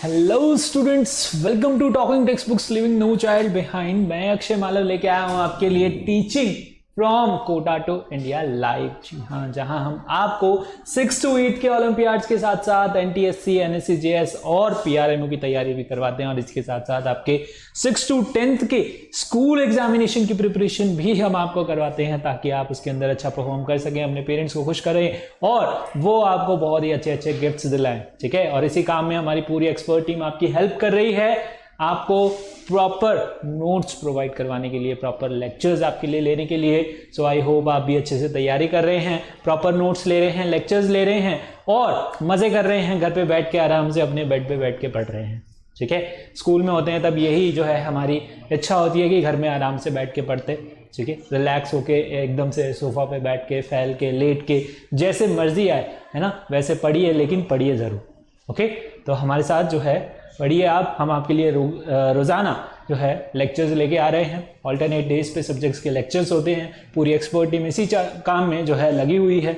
Hello students, welcome to talking text books living no child behind. मैं अक्षय मालव लेके आया हूं आपके लिए teaching from Kota to India live. जी हाँ, जहां हम आपको 6 to 8 के ओलंपियाड्स के साथ साथ एनटीएससी, एनएससी, जेएस और पीआरएमओ की तैयारी भी करवाते हैं और इसके साथ साथ आपके 6 to 10th के स्कूल एग्जामिनेशन की प्रिपरेशन भी हम आपको करवाते हैं ताकि आप उसके अंदर अच्छा परफॉर्म कर सकें, अपने पेरेंट्स को खुश करें और वो आपको बहुत ही अच्छे अच्छे गिफ्ट्स दिलाएं। ठीक है, और इसी काम में हमारी पूरी एक्सपर्ट टीम आपकी हेल्प कर रही है, आपको प्रॉपर नोट्स प्रोवाइड करवाने के लिए, प्रॉपर लेक्चर्स आपके लिए लेने के लिए। सो आई होप आप भी अच्छे से तैयारी कर रहे हैं, प्रॉपर नोट्स ले रहे हैं, लेक्चर्स ले रहे हैं और मजे कर रहे हैं, घर पे बैठ के आराम से अपने बेड पे बैठ के पढ़ रहे हैं। ठीक है, स्कूल में होते हैं तब यही जो है हमारी इच्छा होती है कि घर में आराम से बैठ के पढ़ते। ठीक है, रिलैक्स होके एकदम से सोफा पे बैठ के, फैल के, लेट के, जैसे मर्जी आए, है ना, वैसे पढ़िए, लेकिन पढ़िए जरूर। ओके, तो हमारे साथ जो है पढ़िए आप, हम आपके लिए रोज़ाना जो है लेक्चर्स लेके आ रहे हैं। ऑल्टरनेट डेज पे सब्जेक्ट्स के लेक्चर्स होते हैं। पूरी एक्सपर्ट टीम इसी काम में जो है लगी हुई है,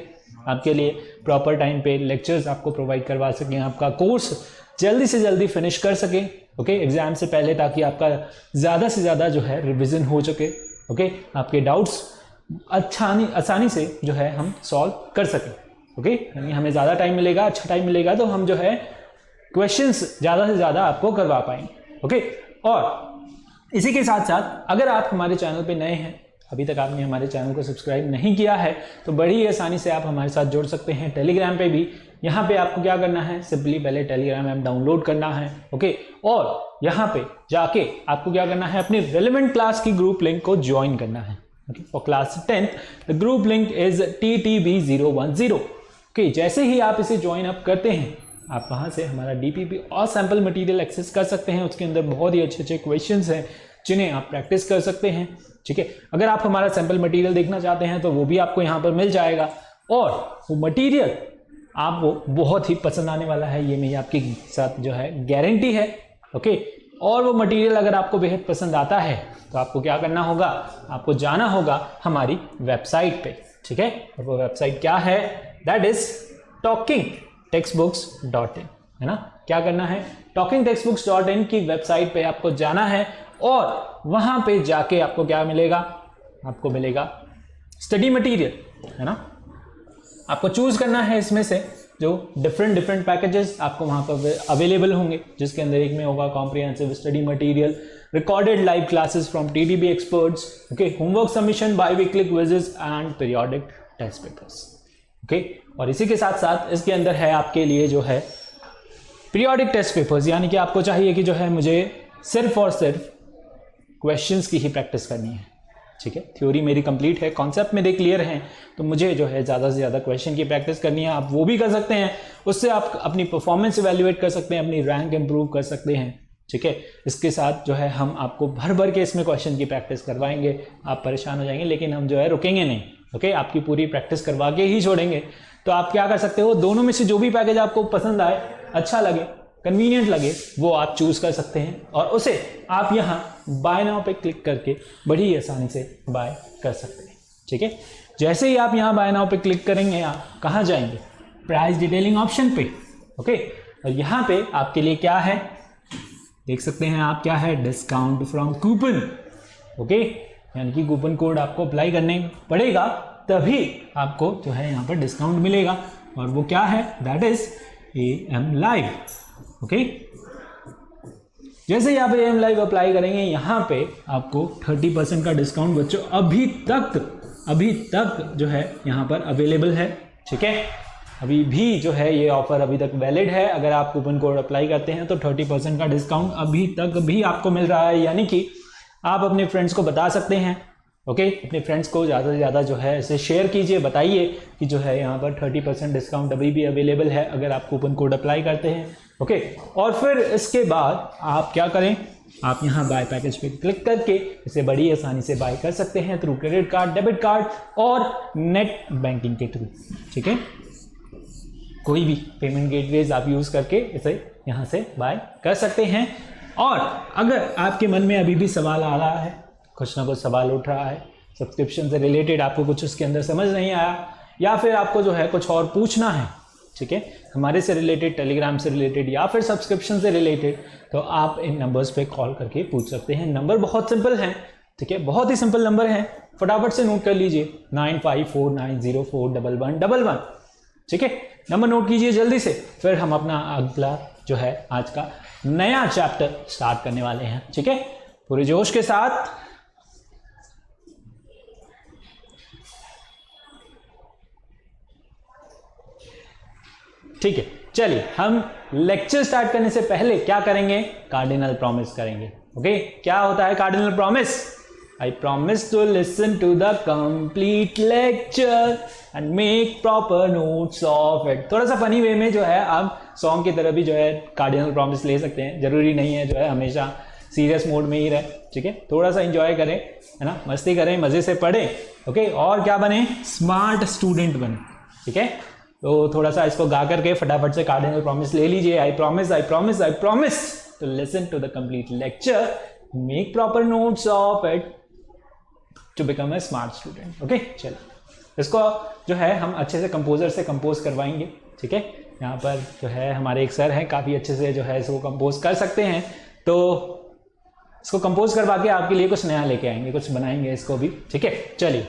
आपके लिए प्रॉपर टाइम पे लेक्चर्स आपको प्रोवाइड करवा सकें, आपका कोर्स जल्दी से जल्दी फिनिश कर सकें। ओके, एग्जाम से पहले, ताकि आपका ज़्यादा से ज़्यादा जो है रिविज़न हो सके। ओके, आपके डाउट्स आसानी से जो है हम सॉल्व कर सकें। ओके, यानी हमें ज़्यादा टाइम मिलेगा, अच्छा टाइम मिलेगा तो हम जो है क्वेश्चंस ज़्यादा से ज़्यादा आपको करवा पाएंगे। ओके, और इसी के साथ साथ अगर आप हमारे चैनल पे नए हैं, अभी तक आपने हमारे चैनल को सब्सक्राइब नहीं किया है, तो बड़ी आसानी से आप हमारे साथ जुड़ सकते हैं टेलीग्राम पे भी। यहाँ पे आपको क्या करना है, सिंपली पहले टेलीग्राम ऐप डाउनलोड करना है। ओके, और यहाँ पे जाके आपको क्या करना है, अपनी रेलेवेंट क्लास की ग्रुप लिंक को ज्वाइन करना है। Okay, for class 10th the group link is TTB010। Okay, जैसे ही आप इसे ज्वाइन अप करते हैं, आप वहां से हमारा डीपीपी और सैंपल मटेरियल एक्सेस कर सकते हैं। उसके अंदर बहुत ही अच्छे अच्छे क्वेश्चंस हैं जिन्हें आप प्रैक्टिस कर सकते हैं। ठीक है, अगर आप हमारा सैंपल मटेरियल देखना चाहते हैं तो वो भी आपको यहाँ पर मिल जाएगा और वो मटेरियल आपको बहुत ही पसंद आने वाला है, ये मेरी आपके साथ जो है गारंटी है। ओके, और वो मटेरियल अगर आपको बेहद पसंद आता है तो आपको क्या करना होगा, आपको जाना होगा हमारी वेबसाइट पे। ठीक है, और वो वेबसाइट क्या है, दैट इज talkingtextbooks.in, है ना। क्या करना है, talkingtextbooks.in की वेबसाइट पे आपको जाना है और वहां पे जाके आपको क्या मिलेगा, आपको मिलेगा स्टडी मटेरियल, है ना। आपको चूज करना है इसमें से जो डिफरेंट पैकेजेस आपको वहां पर अवेलेबल होंगे, जिसके अंदर एक में होगा comprehensive study material, recorded live classes from TDB experts, okay, homework submission, biweekly quizzes and periodic test papers. Okay, और इसी के साथ साथ इसके अंदर है आपके लिए जो है पीरियोडिक टेस्ट पेपर्स, यानी कि आपको चाहिए कि जो है मुझे सिर्फ और सिर्फ क्वेश्चंस की ही प्रैक्टिस करनी है। ठीक है, थ्योरी मेरी कंप्लीट है, कॉन्सेप्ट मेरे क्लियर हैं, तो मुझे जो है ज़्यादा से ज़्यादा क्वेश्चन की प्रैक्टिस करनी है। आप वो भी कर सकते हैं, उससे आप अपनी परफॉर्मेंस इवेल्युएट कर सकते हैं, अपनी रैंक इंप्रूव कर सकते हैं। ठीक है, इसके साथ जो है हम आपको भर भर के इसमें क्वेश्चन की प्रैक्टिस करवाएंगे। आप परेशान हो जाएंगे, लेकिन हम जो है रुकेंगे नहीं। ओके, आपकी पूरी प्रैक्टिस करवा के ही छोड़ेंगे। तो आप क्या कर सकते हो, दोनों में से जो भी पैकेज आपको पसंद आए, अच्छा लगे, कन्वीनियंट लगे, वो आप चूज कर सकते हैं और उसे आप यहाँ बाय नाउ पे क्लिक करके बड़ी आसानी से बाय कर सकते हैं। ठीक है, जैसे ही आप यहाँ बाय नाउ पे क्लिक करेंगे, आप कहाँ जाएंगे, प्राइस डिटेलिंग ऑप्शन पे। ओके, और यहाँ पे आपके लिए क्या है, देख सकते हैं आप, क्या है, डिस्काउंट फ्रॉम कूपन। ओके, यानी कि कूपन कोड आपको अप्लाई करने पड़ेगा, तभी आपको जो है यहाँ पर डिस्काउंट मिलेगा, और वो क्या है, that is AM live. Okay, जैसे ही आप AM लाइव अप्लाई करेंगे, यहाँ पे आपको 30% का डिस्काउंट बच्चों अभी तक जो है यहाँ पर अवेलेबल है। ठीक है, अभी भी जो है ये ऑफर अभी तक वैलिड है। अगर आप कूपन कोड अप्लाई करते हैं तो 30% का डिस्काउंट अभी तक भी आपको मिल रहा है, यानी कि आप अपने फ्रेंड्स को बता सकते हैं। ओके, अपने फ्रेंड्स को ज़्यादा से ज़्यादा जो है इसे शेयर कीजिए, बताइए कि जो है यहाँ पर 30% डिस्काउंट अभी भी अवेलेबल है अगर आप कूपन कोड अप्लाई करते हैं। ओके, और फिर इसके बाद आप क्या करें, आप यहाँ बाय पैकेज पे क्लिक करके इसे बड़ी आसानी से बाय कर सकते हैं through credit card, debit card और नेट बैंकिंग के थ्रू। ठीक है, कोई भी पेमेंट गेटवेज आप यूज़ करके इसे यहाँ से बाय कर सकते हैं। और अगर आपके मन में अभी भी सवाल आ रहा है, कुछ ना कुछ सवाल उठ रहा है सब्सक्रिप्शन से रिलेटेड, आपको कुछ उसके अंदर समझ नहीं आया, या फिर आपको जो है कुछ और पूछना है, ठीक है, हमारे से रिलेटेड, टेलीग्राम से रिलेटेड या फिर सब्सक्रिप्शन से रिलेटेड, तो आप इन नंबर्स पे कॉल करके पूछ सकते हैं। नंबर बहुत सिंपल है, ठीक है, बहुत ही सिंपल नंबर है, फटाफट से नोट कर लीजिए 9549041111, ठीक है, नंबर नोट कीजिए जल्दी से। फिर हम अपना अगला जो है आज का नया चैप्टर स्टार्ट करने वाले हैं, ठीक है, पूरे जोश के साथ। ठीक है, चलिए हम लेक्चर स्टार्ट करने से पहले क्या करेंगे, कार्डिनल प्रॉमिस करेंगे। ओके, क्या होता है cardinal promise? I promise to listen to the complete lecture and make proper notes of it। थोड़ा सा फनी वे में जो है आप सॉन्ग की तरह भी जो है कार्डिनल प्रॉमिस ले सकते हैं, जरूरी नहीं है जो है हमेशा सीरियस मोड में ही रहे, ठीक है, थोड़ा सा एंजॉय करें, है ना, मस्ती करें, मजे से पढ़ें, ओके, और क्या बने, स्मार्ट स्टूडेंट बने, ठीक है। तो थोड़ा सा इसको गा करके फटाफट से कार्डिनल प्रॉमिस ले लीजिए। I promise to listen to the complete lecture, make proper notes of it to become a smart student. Okay, चलो इसको जो है हम अच्छे से कंपोजर से कंपोज करवाएंगे, ठीक है। यहाँ पर जो है हमारे एक सर हैं, काफ़ी अच्छे से जो है इसको कंपोज कर सकते हैं, तो इसको कंपोज करवा के आपके लिए कुछ नया लेके आएंगे, कुछ बनाएंगे इसको भी, ठीक है। चलिए,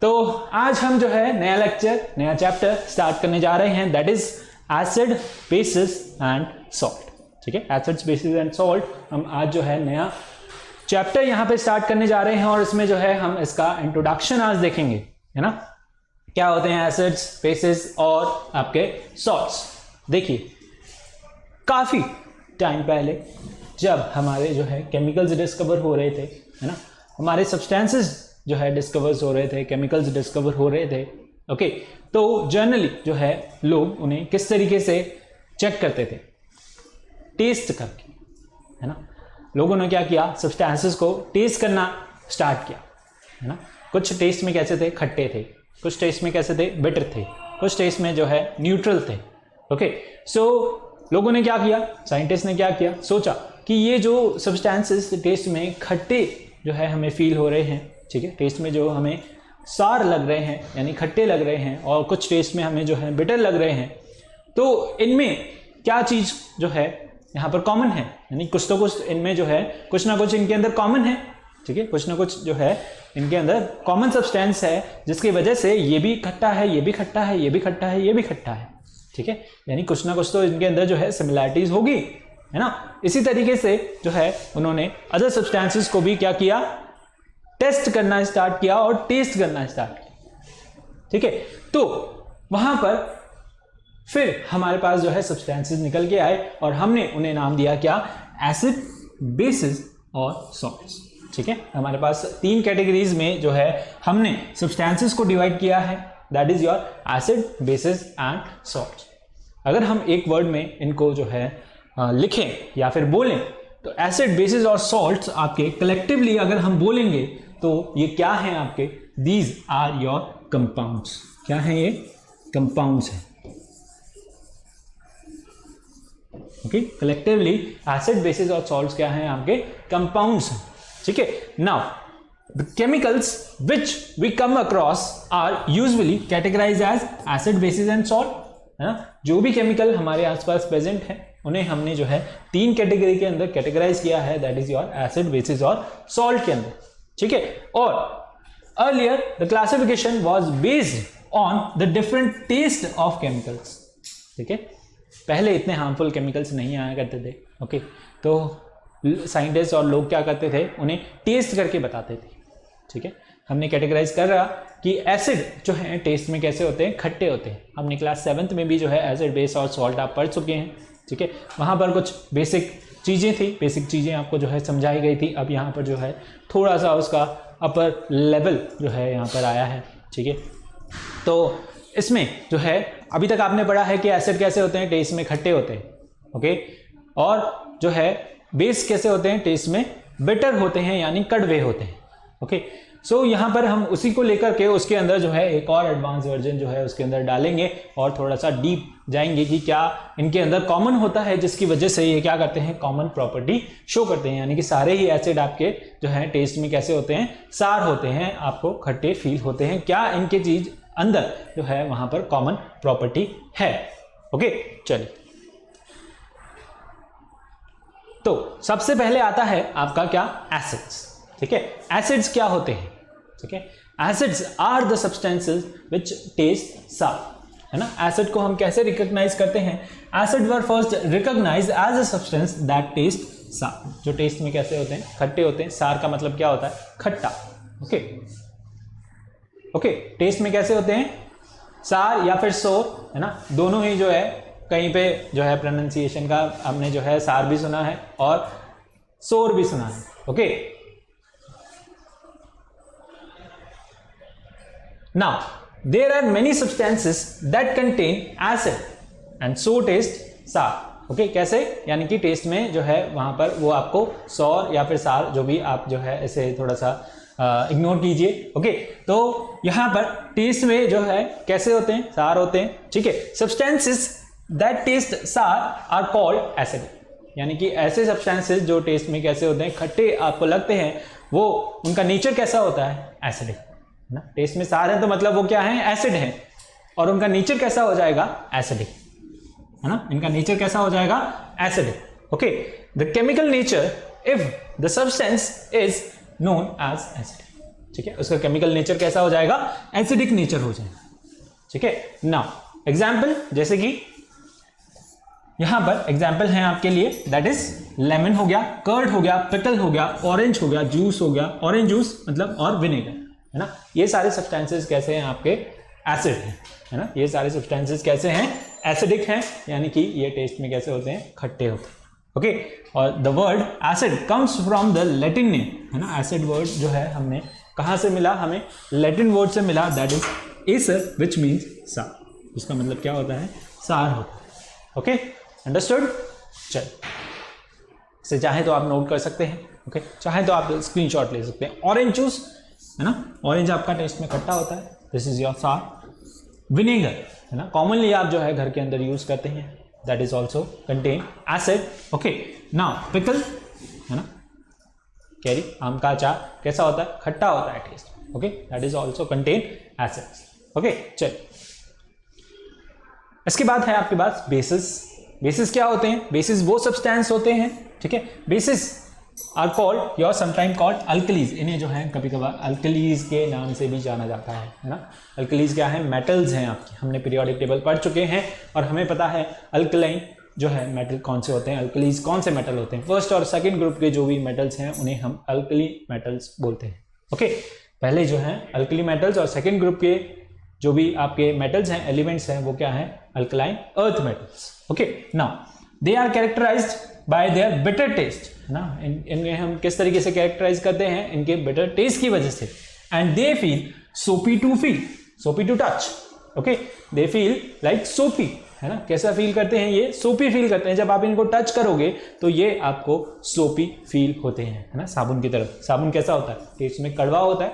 तो आज हम जो है नया लेक्चर, नया चैप्टर स्टार्ट करने जा रहे हैं, that is acid, bases and salt, ठीक है, एसिड्स, बेसिस एंड सॉल्ट। हम आज जो है नया चैप्टर यहाँ पे स्टार्ट करने जा रहे हैं और इसमें जो है हम इसका इंट्रोडक्शन आज देखेंगे, है ना, क्या होते हैं एसिड्स, बेसिस और आपके सॉल्ट्स। देखिए, काफी टाइम पहले जब हमारे जो है केमिकल्स डिस्कवर हो रहे थे, है ना, हमारे सब्सटेंसेस जो है डिस्कवर्स हो रहे थे, केमिकल्स डिस्कवर हो रहे थे, ओके, तो जनरली जो है लोग उन्हें किस तरीके से चेक करते थे, टेस्ट करके, है ना। लोगों ने क्या किया, सब्सटेंसेस को टेस्ट करना स्टार्ट किया, है ना। कुछ टेस्ट में कैसे थे, खट्टे थे, कुछ टेस्ट में कैसे थे, बिटर थे, कुछ टेस्ट में जो है न्यूट्रल थे, ओके। सो लोगों ने क्या किया, साइंटिस्ट ने क्या किया, सोचा कि ये जो सब्सटेंसेस टेस्ट में खट्टे जो है हमें फील हो रहे हैं, ठीक है, टेस्ट में जो हमें सार लग रहे हैं यानी खट्टे लग रहे हैं, और कुछ टेस्ट में हमें जो है बिटर लग रहे हैं, तो इनमें क्या चीज़ जो है यहाँ पर कॉमन है, यानी कुछ तो कुछ इनमें जो है, कुछ ना कुछ इनके अंदर कॉमन है, ठीक है, कुछ ना कुछ जो है इनके अंदर कॉमन सब्सटेंस है, जिसकी वजह से ये भी खट्टा है, ये भी खट्टा है, ये भी खट्टा है, ये भी खट्टा है, ठीक है, यानी कुछ ना कुछ तो इनके अंदर जो है सिमिलैरिटीज होगी, है ना। इसी तरीके से जो है उन्होंने अदर सब्सटेंसेस को भी क्या किया, टेस्ट करना स्टार्ट किया और टेस्ट करना स्टार्ट किया, ठीक है। तो वहां पर फिर हमारे पास जो है सब्सटेंसेस निकल के आए और हमने उन्हें नाम दिया क्या, एसिड, बेसिस और सॉल्ट्स, ठीक है। हमारे पास 3 कैटेगरीज में जो है हमने सब्सटेंसेस को डिवाइड किया है, that is your acid, bases and salts. अगर हम एक वर्ड में इनको जो है लिखें या फिर बोलें, तो एसिड, बेसिस और सॉल्ट्स आपके कलेक्टिवली अगर हम बोलेंगे तो ये क्या हैं आपके, दीज आर योर कंपाउंड्स। क्या हैं ये, कंपाउंड्स हैं, ओके। कलेक्टिवली एसिड, बेसिस और सॉल्ट्स क्या हैं आपके, कंपाउंड्स हैं, ठीक है। Now the chemicals which we come across are usually categorised as acid, bases and salt, है ना। जो भी केमिकल हमारे आसपास प्रेजेंट है उन्हें हमने जो है 3 कैटेगरी के अंदर कैटेगराइज किया है, that is your acid, bases और सॉल्ट के अंदर, ठीक है। और earlier the classification was based on the different taste of chemicals, ठीक है। पहले इतने हार्मफुल केमिकल्स नहीं आया करते थे, ओके, तो साइंटिस्ट और लोग क्या करते थे, उन्हें टेस्ट करके बताते थे, ठीक है। हमने कैटेगराइज कर रहा कि एसिड जो है टेस्ट में कैसे होते हैं, खट्टे होते हैं। हमने क्लास 7th में भी जो है एसिड, बेस और सॉल्ट आप पढ़ चुके हैं, ठीक है। वहाँ पर कुछ बेसिक चीज़ें थी, बेसिक चीज़ें आपको जो है समझाई गई थी। अब यहाँ पर जो है थोड़ा सा उसका अपर लेवल जो है यहाँ पर आया है, ठीक है। तो इसमें जो है अभी तक आपने पढ़ा है कि एसिड कैसे होते हैं, टेस्ट में खट्टे होते हैं, ओके, और जो है बेस कैसे होते हैं, टेस्ट में बिटर होते हैं यानी कड़वे होते हैं, ओके। सो यहाँ पर हम उसी को लेकर के उसके अंदर जो है एक और एडवांस वर्जन जो है उसके अंदर डालेंगे और थोड़ा सा डीप जाएंगे कि क्या इनके अंदर कॉमन होता है, जिसकी वजह से ये क्या करते हैं, कॉमन प्रॉपर्टी शो करते हैं, यानी कि सारे ही एसिड आपके जो है टेस्ट में कैसे होते हैं, सार होते हैं, आपको खट्टे फील होते हैं। क्या इनके चीज अंदर जो है वहां पर कॉमन प्रॉपर्टी है। ओके, चलिए, तो सबसे पहले आता है आपका क्या, एसिड्स। ठीक है, एसिड्स क्या होते हैं? ठीक है, acids are the substances which taste sour, है ना। एसिड को हम कैसे रिकॉग्नाइज करते हैं? Acid were first recognise as a substance that taste sour, जो टेस्ट में कैसे होते हैं, खट्टे होते हैं। सार का मतलब क्या होता है, खट्टा। ओके ओके, टेस्ट में कैसे होते हैं, सार या फिर सोर, है ना। दोनों ही जो है कहीं पे जो है प्रोनाउंसिएशन का हमने जो है सार भी सुना है और सोर भी सुना है। Okay, now there are many substances that contain acid and so taste sour. Okay, कैसे, यानी कि टेस्ट में जो है वहां पर वो आपको सौर या फिर सार, जो भी आप जो है इसे थोड़ा सा इग्नोर कीजिए। ओके, तो यहां पर टेस्ट में जो है कैसे होते हैं, सार होते हैं। ठीक है, सब्सटेंसेस दैट टेस्ट सार आर कॉल्ड एसिडिक, यानी कि ऐसे सब्सटेंसेस जो टेस्ट में कैसे होते हैं, खट्टे आपको लगते हैं, वो उनका नेचर कैसा होता है, एसिडिक, ना। टेस्ट में सार है तो मतलब वो क्या है, एसिड है, और उनका नेचर कैसा हो जाएगा, एसिडिक, है ना। इनका नेचर कैसा हो जाएगा, acidic. Okay, the chemical nature if the substance is known as acidic. ठीक है, उसका केमिकल नेचर कैसा हो जाएगा, एसिडिक नेचर हो जाएगा। ठीक है, नाउ एग्जाम्पल, जैसे कि यहां पर एग्जाम्पल है आपके लिए, दैट इज लेमन हो गया, कर्ड हो गया, पिकल हो गया, ऑरेंज हो गया, जूस हो गया, ऑरेंज जूस मतलब, और विनेगर, है ना। ये सारे सब्सटेंसेस कैसे हैं आपके, एसिड हैं, है ना। ये सारे सब्सटेंसेस कैसे हैं, एसिडिक हैं, यानी कि ये टेस्ट में कैसे होते हैं, खट्टे होते हैं। ओके, और the word acid comes from the Latin name, है ना। एसिड वर्ड जो है हमने कहां से मिला, हमें लैटिन वर्ड से मिला, that is Acer which means सार। उसका मतलब क्या होता है, सार होता है। Okay, understood. चल, इसे चाहे तो आप नोट कर सकते हैं। ओके, चाहे तो आप स्क्रीनशॉट ले सकते हैं। ऑरेंज जूस, है ना, ऑरेंज आपका टेस्ट में खट्टा होता है, दिस इज योर सार। विनेगर, है ना, कॉमनली आप जो है घर के अंदर यूज करते हैं, that is also contain acid. Okay, now pickle, है ना, कैरी, आम का अचार कैसा होता है, खट्टा होता है taste. Okay, that is also contain acid. Okay, चल, इसके बाद है आपके पास बेसिस। बेसिस क्या होते हैं, बेसिस वो सब्सटेंस होते हैं, ठीक है। बेसिस आर कॉल्ड या समटाइम कॉल्ड अल्कलीज, इन्हें जो है कभी कभार अल्कलीज के नाम से भी जाना जाता है ना। अल्कलीज क्या है, मेटल्स हैं आपके, हमने पीरियोडिक टेबल पढ़ चुके हैं और हमें पता है अल्कलाइन जो है मेटल कौन से होते हैं, अल्कलीज कौन से मेटल होते हैं। फर्स्ट और सेकंड ग्रुप के जो भी मेटल्स हैं उन्हें हम अल्कली मेटल्स बोलते हैं। ओके, पहले जो है अल्कली मेटल्स और सेकेंड ग्रुप के जो भी आपके मेटल्स हैं, एलिमेंट्स हैं, वो क्या है, alkaline earth metals. Okay, now they are characterised by their bitter taste, है ना। इनमें हम किस तरीके से कैरेक्टराइज करते हैं, इनके बिटर टेस्ट की वजह से। And they feel soapy to feel, soapy to touch. Okay, they feel like soapy, है ना। कैसा फील करते हैं ये, सोपी फील करते हैं। जब आप इनको टच करोगे तो ये आपको सोपी फील होते हैं, है ना, साबुन की तरफ। साबुन कैसा होता है, टेस्ट में कड़वा होता है,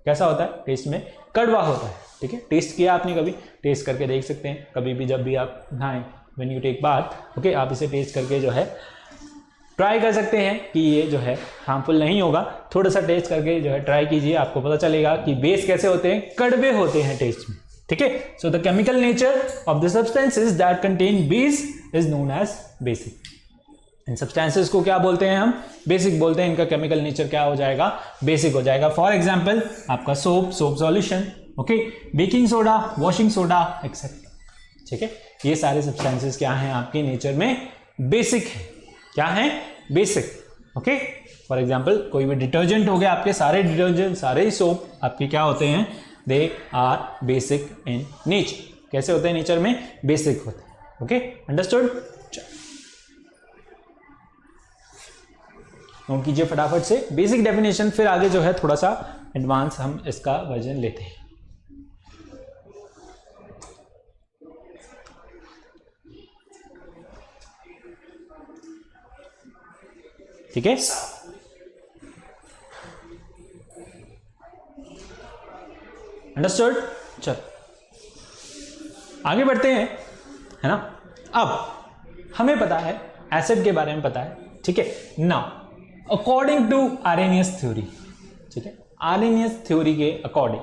कैसा होता है, टेस्ट में कड़वा होता है। ठीक है, टेस्ट किया आपने कभी, टेस्ट करके देख सकते हैं कभी भी, जब भी आप नहाएं, when you take bath. Okay, आप इसे टेस्ट करके जो है ट्राई कर सकते हैं कि ये जो है हार्मफुल नहीं होगा। थोड़ा सा टेस्ट करके जो है ट्राई कीजिए, आपको पता चलेगा कि बेस कैसे होते हैं, कड़वे होते हैं टेस्ट में। ठीक है, so the chemical nature of the substances that contain base is known as basic. इन सब्सटेंसेस को क्या बोलते हैं हम, बेसिक बोलते हैं। इनका केमिकल नेचर क्या हो जाएगा, बेसिक हो जाएगा। फॉर एग्जाम्पल आपका soap, soap solution, okay, baking soda, washing soda etcetera. ठीक है, ये सारे सब्सटेंसेस क्या हैं आपके नेचर में, बेसिक है। क्या है, बेसिक। ओके, फॉर एग्जाम्पल कोई भी डिटर्जेंट हो गया, आपके सारे डिटर्जेंट, सारे ही सोप आपके क्या होते हैं, they are basic in nature. कैसे होते हैं नेचर में, बेसिक होते हैं। Okay, understood. नोट कीजिए फटाफट से बेसिक डेफिनेशन, फिर आगे जो है थोड़ा सा एडवांस हम इसका वर्जन लेते हैं। ठीक है, अंडरस्टूड। चल आगे बढ़ते हैं, है ना। अब हमें पता है एसिड के बारे में पता है, ठीक है। Now according to Arrhenius theory, ठीक है, आर्हेनियस थ्योरी के अकॉर्डिंग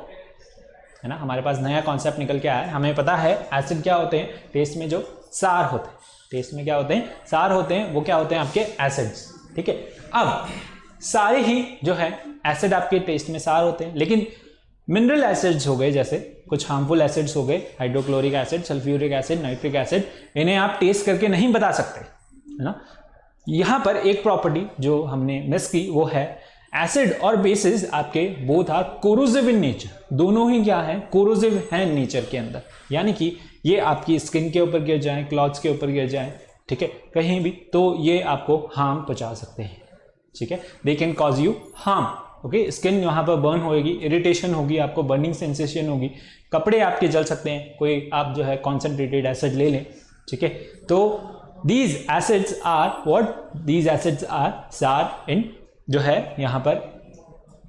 है ना, हमारे पास नया कॉन्सेप्ट निकल के आया है। हमें पता है एसिड क्या होते हैं, टेस्ट में जो सार होते हैं, टेस्ट में क्या होते हैं, सार होते हैं, वो क्या होते हैं आपके एसिड्स। ठीक है, अब सारे ही जो है एसिड आपके टेस्ट में सार होते हैं, लेकिन मिनरल एसिड्स हो गए, जैसे कुछ हार्मफुल एसिड्स हो गए, hydrochloric acid, sulphuric acid, nitric acid, इन्हें आप टेस्ट करके नहीं बता सकते, है ना। यहाँ पर एक प्रॉपर्टी जो हमने मिस की वो है एसिड और बेसिस आपके both are corrosive in nature, दोनों ही क्या है, कोरोसिव है नेचर के अंदर, यानी कि ये आपकी स्किन के ऊपर गिर जाएं, क्लॉथ्स के ऊपर गिर जाएं, ठीक है, कहीं भी, तो ये आपको हार्म पहुंचा सकते हैं। ठीक है, they can cause you harm. Okay, skin यहाँ पर बर्न होगी, इरिटेशन होगी, आपको बर्निंग सेंसेशन होगी, कपड़े आपके जल सकते हैं, कोई आप जो है कॉन्सेंट्रेटेड एसिड ले लें। ठीक है, तो these acids are what, these acids are सार इन जो है यहाँ पर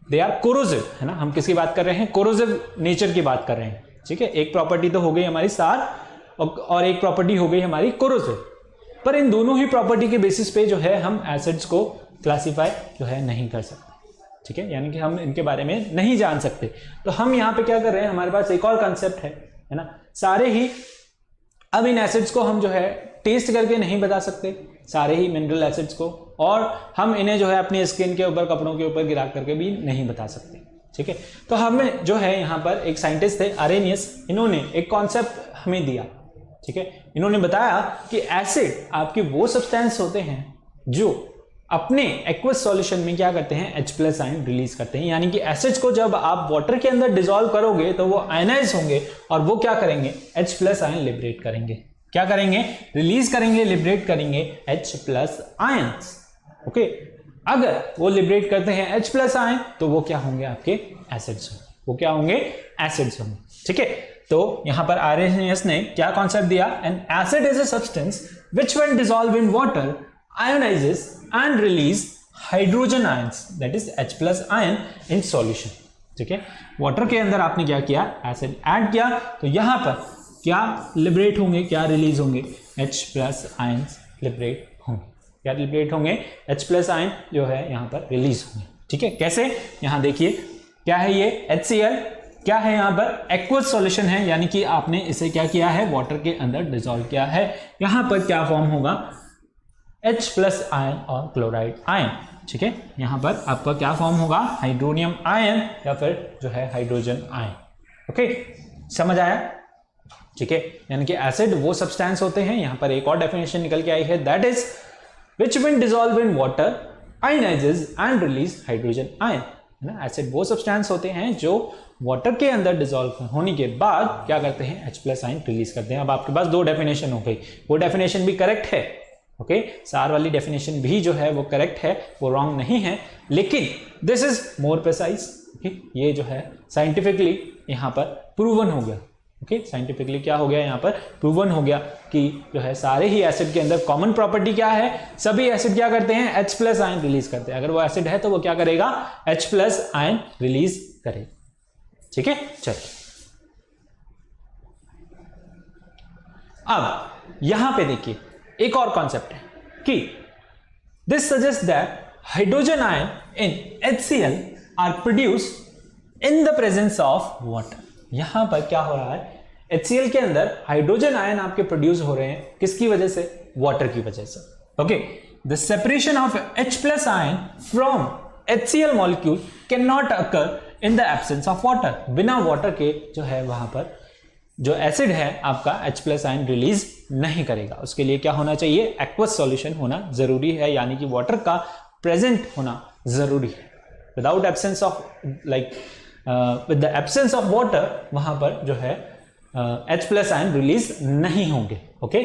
they are corrosive, है ना, हम किसकी बात कर रहे हैं, corrosive नेचर की बात कर रहे हैं। ठीक है, एक प्रॉपर्टी तो हो गई हमारी सार और एक प्रॉपर्टी हो गई हमारी corrosive, पर इन दोनों ही प्रॉपर्टी के बेसिस पे जो है हम एसिड्स को क्लासीफाई जो है नहीं कर सकते। ठीक है, यानी कि हम इनके बारे में नहीं जान सकते। तो हम यहाँ पे क्या कर रहे हैं, हमारे पास एक और कंसेप्ट है ना, सारे ही अब इन एसिड्स को हम जो है टेस्ट करके नहीं बता सकते, सारे ही मिनरल एसिड्स को, और हम इन्हें जो है अपनी स्किन के ऊपर, कपड़ों के ऊपर गिरा करके भी नहीं बता सकते। ठीक है, तो हमें जो है यहाँ पर एक साइंटिस्ट थे आरेनियस, इन्होंने एक कॉन्सेप्ट हमें दिया। ठीक है, इन्होंने बताया कि एसिड आपके वो सब्सटेंस होते हैं जो अपने एक्वस सॉल्यूशन में क्या करते हैं, H+ आयन रिलीज करते हैं, यानी कि एसिड्स को जब आप वाटर के अंदर डिसॉल्व करोगे तो वो आयनाइज होंगे और वो क्या करेंगे, H+ आयन लिबरेट करेंगे, क्या करेंगे, रिलीज करेंगे, लिबरेट करेंगे H+ आयंस। ओके, अगर वो लिबरेट करते हैं H+ आयन तो वो क्या होंगे, आपके एसिड्स होंगे, वो क्या होंगे, एसिड्स होंगे। ठीक है, तो यहां पर आरेनियस ने क्या कॉन्सेप्ट दिया, an acid is a substance which when dissolve in water ionises and release hydrogen ions, that is H+ ion in solution। ठीक है, वाटर के अंदर आपने क्या किया, एसिड ऐड किया, तो यहां पर क्या लिबरेट होंगे, क्या रिलीज होंगे, H+ आयंस लिबरेट होंगे, क्या लिबरेट होंगे, H+ आयन जो है यहां पर रिलीज होंगे। ठीक है, कैसे, यहां देखिए क्या है, ये HCl क्या है, यहां पर एक्वस सॉल्यूशन है, यानी कि आपने इसे क्या किया है, वाटर के अंदर डिसॉल्व किया है, यहां पर क्या फॉर्म होगा, H+ आयन और क्लोराइड आयन। ठीक है, यहां पर आपका क्या फॉर्म होगा, हाइड्रोनियम आयन या फिर जो है हाइड्रोजन आयन। ओके, समझ आया। ठीक है, यानी कि एसिड वो सब्सटेंस होते हैं, यहां पर एक और डेफिनेशन निकल के आई है, that is which when dissolve in water ionizes and release hydrogen ion. है ना, एसिड वो सब्सटेंस होते हैं जो वाटर के अंदर डिसॉल्व होने के बाद क्या करते हैं, H+ आयन रिलीज करते हैं। अब आपके पास दो डेफिनेशन हो गई, वो डेफिनेशन भी करेक्ट है। ओके, सार वाली डेफिनेशन भी जो है वो करेक्ट है, वो रॉन्ग नहीं है, लेकिन दिस इज मोर प्रिसाइज। ये जो है साइंटिफिकली यहाँ पर प्रूवन हो गया। ओके, साइंटिफिकली क्या हो गया, यहाँ पर प्रूवन हो गया कि जो है सारे ही एसिड के अंदर कॉमन प्रॉपर्टी क्या है, सभी एसिड क्या करते हैं, H+ आयन रिलीज करते हैं। अगर वो एसिड है तो वो क्या करेगा, H+ आयन रिलीज करेगा। ठीक है, चलिए अब यहां पे देखिए एक और कॉन्सेप्ट है कि this suggest that hydrogen ion in HCl are produced in the presence of water. यहां पर क्या हो रहा है, HCl के अंदर हाइड्रोजन आयन आपके प्रोड्यूस हो रहे हैं, किसकी वजह से, वाटर की वजह से। Okay, the separation of H+ ion from HCl molecule can not occur in the absence of water. बिना वाटर के जो है वहां पर जो एसिड है आपका H+ आयन रिलीज नहीं करेगा। उसके लिए क्या होना चाहिए, एक्वस सॉल्यूशन होना जरूरी है, यानी कि वाटर का प्रेजेंट होना जरूरी है। Without absence of with the absence of water वहां पर जो है H+ आयन रिलीज नहीं होंगे। ओके,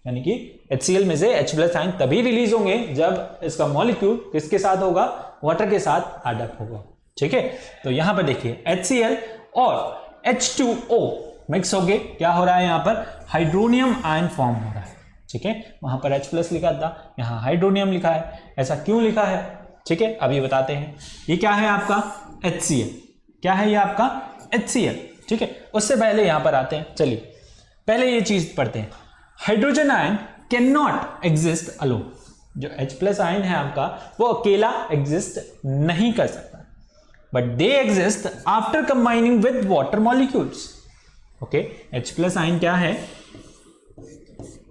यानी कि HCl में से H+ आयन तभी रिलीज होंगे जब इसका मॉलिक्यूल किसके साथ होगा, वाटर के साथ एड अप होगा। ठीक है, तो यहां पर देखिए HCl और H2O मिक्स हो गए, क्या हो रहा है, यहां पर हाइड्रोनियम आयन फॉर्म हो रहा है। ठीक है, वहां पर H+ लिखा था, यहां हाइड्रोनियम लिखा है, ऐसा क्यों लिखा है। ठीक है, अभी बताते हैं। ये क्या है आपका HCl, क्या है ये आपका HCl। ठीक है, उससे पहले यहां पर आते हैं, चलिए पहले ये चीज पढ़ते हैं। Hydrogen ion can not exist alone. जो H+ आयन है आपका वो अकेला एग्जिस्ट नहीं कर सकता। But they exist after combining with water molecules. Okay, H plus ion क्या है?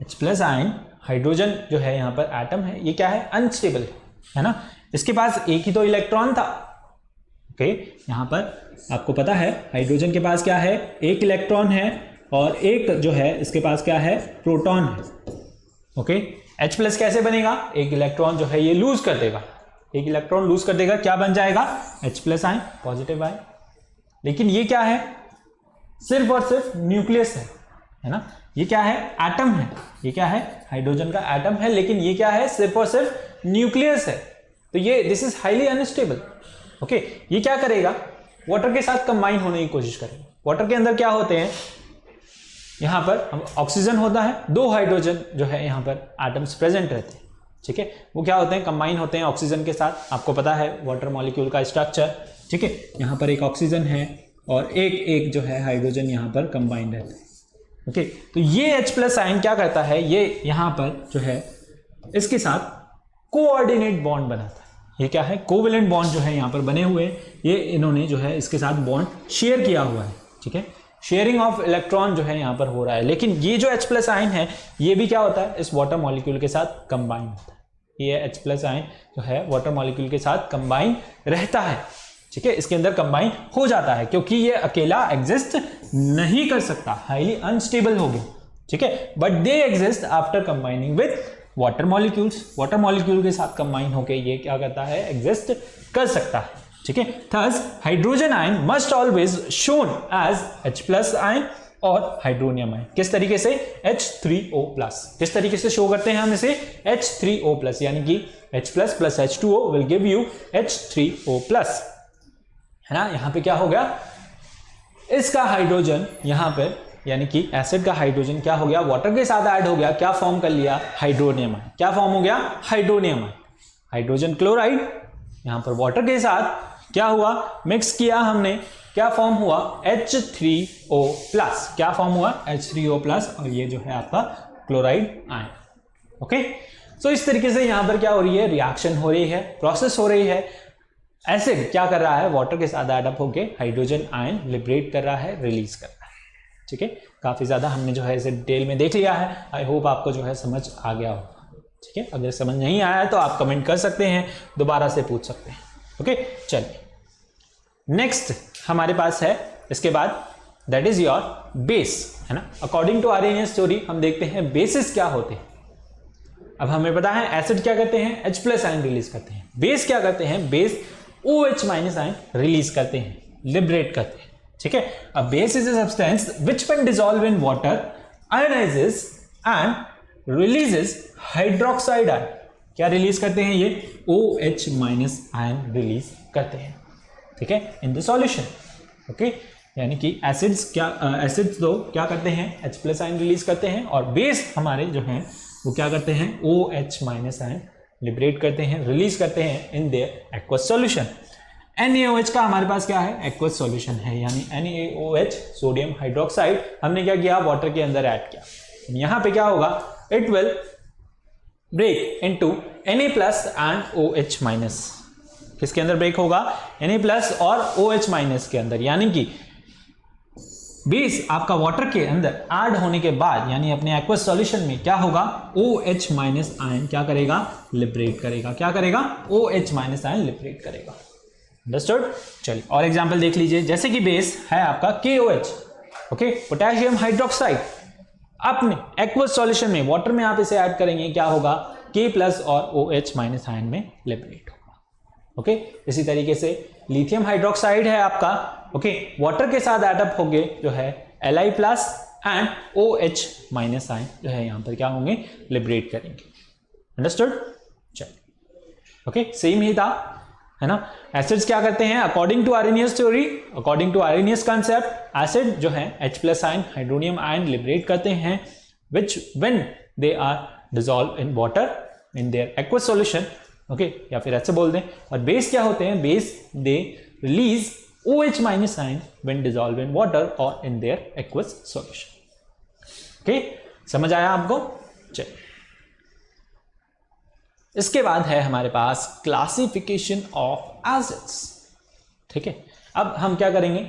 H प्लस आयन हाइड्रोजन जो है यहां पर एटम है, ये क्या है? अनस्टेबल है ना, इसके पास एक ही तो इलेक्ट्रॉन था। ओके, यहां पर आपको पता है हाइड्रोजन के पास क्या है? एक इलेक्ट्रॉन है और एक जो है इसके पास क्या है? प्रोटॉन है। ओके, H प्लस कैसे बनेगा? एक इलेक्ट्रॉन जो है ये लूज कर देगा, एक इलेक्ट्रॉन लूज कर देगा, क्या बन जाएगा? H plus ion, positive ion. लेकिन ये क्या है? सिर्फ और सिर्फ न्यूक्लियस है ना, ये क्या है? एटम है। ये क्या है? हाइड्रोजन का एटम है, लेकिन ये क्या है? सिर्फ और सिर्फ न्यूक्लियस है। तो ये this is highly unstable. Okay, ये क्या करेगा? वाटर के साथ कंबाइन होने की कोशिश करेगा। वाटर के अंदर क्या होते हैं? यहां पर ऑक्सीजन होता है, दो हाइड्रोजन जो है यहां पर एटम्स प्रेजेंट रहते हैं। ठीक है, वो क्या होते हैं? कंबाइन होते हैं ऑक्सीजन के साथ। आपको पता है वाटर मॉलिक्यूल का स्ट्रक्चर। ठीक है, यहां पर एक ऑक्सीजन है और एक जो है हाइड्रोजन यहां पर कंबाइन रहते हैं। ओके, तो ये H प्लस आयन क्या करता है? ये यहां पर जो है इसके साथ कोऑर्डिनेट बॉन्ड बनाता है। ये क्या है? कोवेलेंट बॉन्ड जो है यहां पर बने हुए, ये इन्होंने जो है इसके साथ बॉन्ड शेयर किया हुआ है। ठीक है, शेयरिंग ऑफ इलेक्ट्रॉन जो है यहां पर हो रहा है। लेकिन ये जो H प्लस आयन है ये भी क्या होता है? इस वाटर मॉलिक्यूल के साथ कंबाइन होता है। ये H प्लस आयन जो है वाटर मॉलिक्यूल के साथ कंबाइन रहता है। ठीक है, इसके अंदर कंबाइन हो जाता है क्योंकि ये अकेला एग्जिस्ट नहीं कर सकता, हाईली अनस्टेबल हो गया। ठीक है, but they exist after combining with water molecules. Water molecule के साथ कंबाइन होकर ये क्या करता है? एग्जिस्ट कर सकता है। ठीक है, thus hydrogen ion must always shown as H plus ion और हाइड्रोनियम आयन। किस तरीके से? H3O plus. किस तरीके से शो करते हैं हम इसे? H3O प्लस, यानी कि H plus plus H2O will give you H3O plus, है ना। यहां पे क्या हो गया? इसका हाइड्रोजन यहां पे यानी कि एसिड का हाइड्रोजन क्या हो गया? वाटर के साथ ऐड हो गया, क्या फॉर्म कर लिया? Hydronium ion. क्या फॉर्म हो गया? Hydronium ion. हाइड्रोजन क्लोराइड यहां पर वाटर के साथ क्या हुआ? मिक्स किया हमने, क्या फॉर्म हुआ? H3O plus. क्या फॉर्म हुआ? H3O प्लस, और ये जो है आपका क्लोराइड आयन। ओके, सो इस तरीके से यहां पर क्या हो रही है? रिएक्शन हो रही है, प्रोसेस हो रही है। एसिड क्या कर रहा है? वाटर के साथ एड अप होके हाइड्रोजन आयन लिबरेट कर रहा है, रिलीज कर रहा है। ठीक है, काफी ज्यादा हमने जो है इसे डिटेल में देख लिया है। आई होप आपको जो है समझ आ गया होगा। ठीक है, अगर समझ नहीं आया है तो आप कमेंट कर सकते हैं, दोबारा से पूछ सकते हैं। ओके, चलिए नेक्स्ट हमारे पास है इसके बाद, दैट इज योर बेस, है ना। अकॉर्डिंग टू आर्हेनियस थ्योरी हम देखते हैं बेसिस क्या होते हैं। अब हमें पता है एसिड क्या करते हैं? H प्लस आयन रिलीज करते हैं। बेस क्या करते हैं? Base OH minus ion release करते हैं, लिबरेट करते हैं। ठीक है, a base is a substance which when dissolve in water ionizes and releases hydroxide ion. क्या रिलीज करते हैं? ये OH माइनस आयन रिलीज करते हैं। ठीक है, इन द सॉल्यूशन। ओके, यानी कि एसिड्स एसिड्स दो क्या करते हैं? H प्लस आयन रिलीज करते हैं, और बेस हमारे जो हैं वो क्या करते हैं? OH माइनस आयन लिबरेट करते हैं, रिलीज करते हैं इन देयर एक्वस सॉल्यूशन। NaOH का हमारे पास क्या है? एक्वस सॉल्यूशन है, यानी NaOH सोडियम हाइड्रोक्साइड हमने क्या किया? वाटर के अंदर ऐड किया। यहां पे क्या होगा? It will break into Na plus and OH minus. किसके अंदर ब्रेक होगा? Na प्लस और OH माइनस के अंदर। यानी कि बेस आपका वाटर के अंदर ऐड होने के बाद, यानी अपने एक्वस सॉल्यूशन में क्या होगा? OH माइनस आयन क्या करेगा? लिबरेट करेगा। क्या करेगा? OH माइनस आयन लिबरेट करेगा। अंडरस्टूड? चलिए और एग्जांपल देख लीजिए, जैसे कि बेस है आपका KOH, ओके, पोटेशियम हाइड्रोक्साइड। अपने एक्वस सॉल्यूशन में वाटर में आप इसे ऐड करेंगे, क्या होगा? K प्लस और OH माइनस आयन में लिबरेट होगा। ओके, इसी तरीके से लिथियम हाइड्रोक्साइड है आपका, ओके, वाटर के साथ एडअप होंगे जो है Li plus and OH minus ion जो है यहां पर क्या होंगे? लिबरेट करेंगे। अंडरस्टूड? चलिए, ओके, सेम ही था, है ना। एसिड्स क्या करते हैं? According to Arrhenius theory, according to Arrhenius concept, acid जो है H plus ion hydronium ion liberate करते हैं, which when they are dissolve in water in their aqueous solution. Okay, या फिर ऐसे बोल दें। और बेस क्या होते हैं? Base they release OH minus ion when dissolve in water और in their aqueous solution. Okay, समझ आया आपको? चलिए, इसके बाद है हमारे पास क्लासिफिकेशन ऑफ एसिड्स। ठीक है, अब हम क्या करेंगे,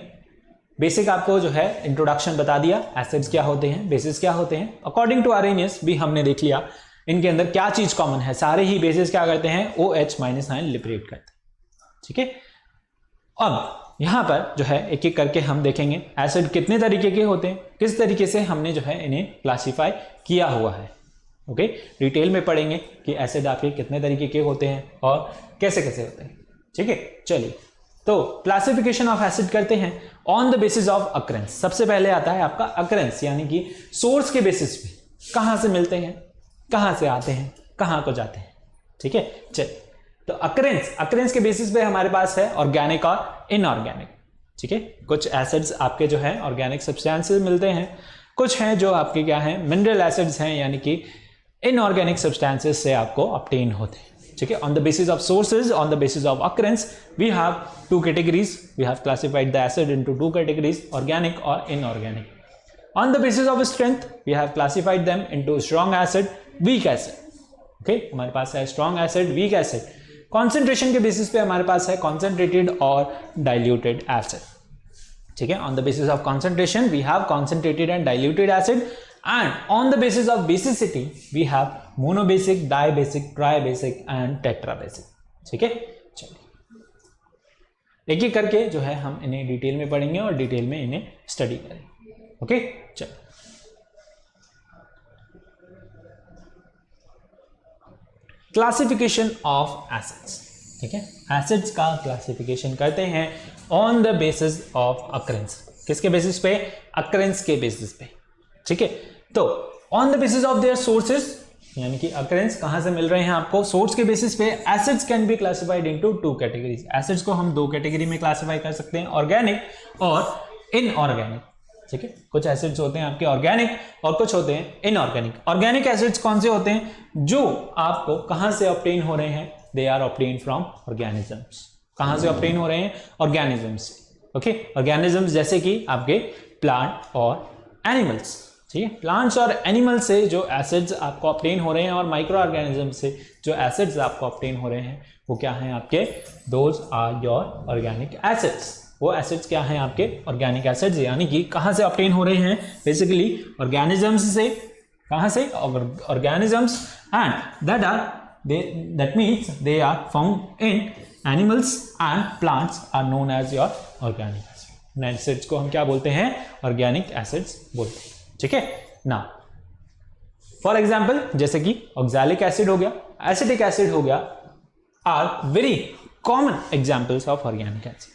बेसिक आपको जो है इंट्रोडक्शन बता दिया, एसिड्स क्या होते हैं, बेसिस क्या होते हैं। अकॉर्डिंग टू आरएनएस भी हमने देख लिया इनके अंदर क्या चीज कॉमन है, सारे ही बेसिस क्या करते हैं, OH- आयन लिबरेट करते हैं। ठीक है, अब यहां पर जो है एक एक करके हम देखेंगे एसिड कितने तरीके के होते हैं, किस तरीके से हमने जो है इन्हें क्लासिफाई किया हुआ है। ओके, डिटेल में पढ़ेंगे कि एसिड आपके कितने तरीके के होते हैं और कैसे कैसे होते हैं। ठीक है, चलिए तो क्लासिफिकेशन ऑफ एसिड करते हैं on the basis of occurrence. सबसे पहले आता है आपका अकरेंस, यानी कि सोर्स के बेसिस पे कहां से मिलते हैं, कहां से आते हैं, कहां को जाते हैं। ठीक है, चलिए तो अकरेंस के बेसिस पे हमारे पास है ऑर्गेनिक और इनऑर्गेनिक। ठीक है, कुछ एसिड्स आपके जो है ऑर्गेनिक सब्सटेंसेस मिलते हैं, कुछ हैं जो आपके क्या हैं, मिनरल एसिड्स हैं, यानी कि इनऑर्गेनिक सब्सटेंसेस से आपको ऑब्टेन होते हैं। ठीक है, on the basis of sources, on the basis of occurrence we have two categories, we have classified the acid into two categories, organic और inorganic. On the basis of strength we have classified them into strong acid, weak acid. Okay, हमारे पास है strong acid, weak acid. Concentration के basis पे हमारे पास है concentrated और डाइल्यूटेड एसिड। ठीक है, on the basis of concentration we have concentrated and diluted acid, and on the basis of basicity we have monobasic, dibasic, tribasic and tetrabasic। ठीक है, चलिए एक एक करके जो है हम इन्हें डिटेल में पढ़ेंगे और डिटेल में इन्हें स्टडी करेंगे। ओके, चलिए क्लासिफिकेशन ऑफ एसिड्स। ठीक है, एसिड्स का क्लासिफिकेशन करते हैं on the basis of occurrence. किसके बेसिस पे, अकरेंस के बेसिस पे। ठीक है, तो on the basis of their sources, यानी कि अकरेंस कहां से मिल रहे हैं आपको, सोर्स के बेसिस पे acids can be classified into two categories. Acids को हम दो कैटेगरी में क्लासिफाई कर सकते हैं, ऑर्गेनिक और इनऑर्गेनिक। ठीक है, कुछ एसिड्स होते हैं आपके ऑर्गेनिक और कुछ होते हैं इनऑर्गेनिक। ऑर्गेनिक एसिड्स कौन से होते हैं, जो आपको कहां से ऑब्टेन हो रहे हैं, they are obtain from organisms. कहां से ऑब्टेन हो रहे हैं, ऑर्गेनिजम्स। ओके, ऑर्गेनिजम्स जैसे कि आपके प्लांट और एनिमल्स। ठीक है, प्लांट्स और एनिमल से जो एसिड्स आपको ऑब्टेन हो रहे हैं और माइक्रो ऑर्गेनिज्म से जो एसिड्स आपको ऑब्टेन हो रहे हैं वो क्या हैं आपके, those are your organic acids. वो एसिड्स क्या हैं आपके, ऑर्गेनिक एसिड्स, यानी कि कहां से ऑब्टेन हो रहे हैं, बेसिकली ऑर्गेनिजम्स से। कहां से, organisms, and that means they are found in animals and plants are known as your organic acid. Acids को हम क्या बोलते हैं, ऑर्गेनिक एसिड्स बोलते हैं। ठीक है ना, फॉर एग्जाम्पल जैसे कि ऑक्सैलिक एसिड हो गया, एसिटिक एसिड हो गया, are very common examples of organic acid,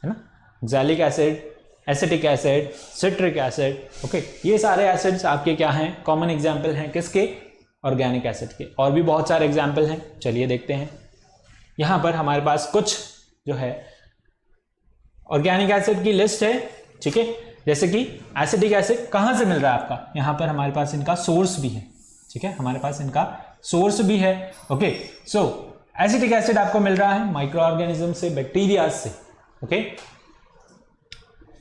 है ना। Oxalic acid, acetic acid, citric acid, okay, ये सारे एसिड्स आपके क्या हैं, कॉमन एग्जाम्पल हैं किसके, ऑर्गेनिक एसिड के। और भी बहुत सारे एग्जाम्पल हैं, चलिए देखते हैं। यहां पर हमारे पास कुछ जो है ऑर्गेनिक एसिड की लिस्ट है। ठीक है, जैसे कि एसिटिक एसिड कहां से मिल रहा है आपका, यहां पर हमारे पास इनका सोर्स भी है। ठीक है, हमारे पास इनका सोर्स भी है। ओके, सो एसिटिक एसिड आपको मिल रहा है माइक्रो ऑर्गेनिज्म से, बैक्टीरिया से। ओके,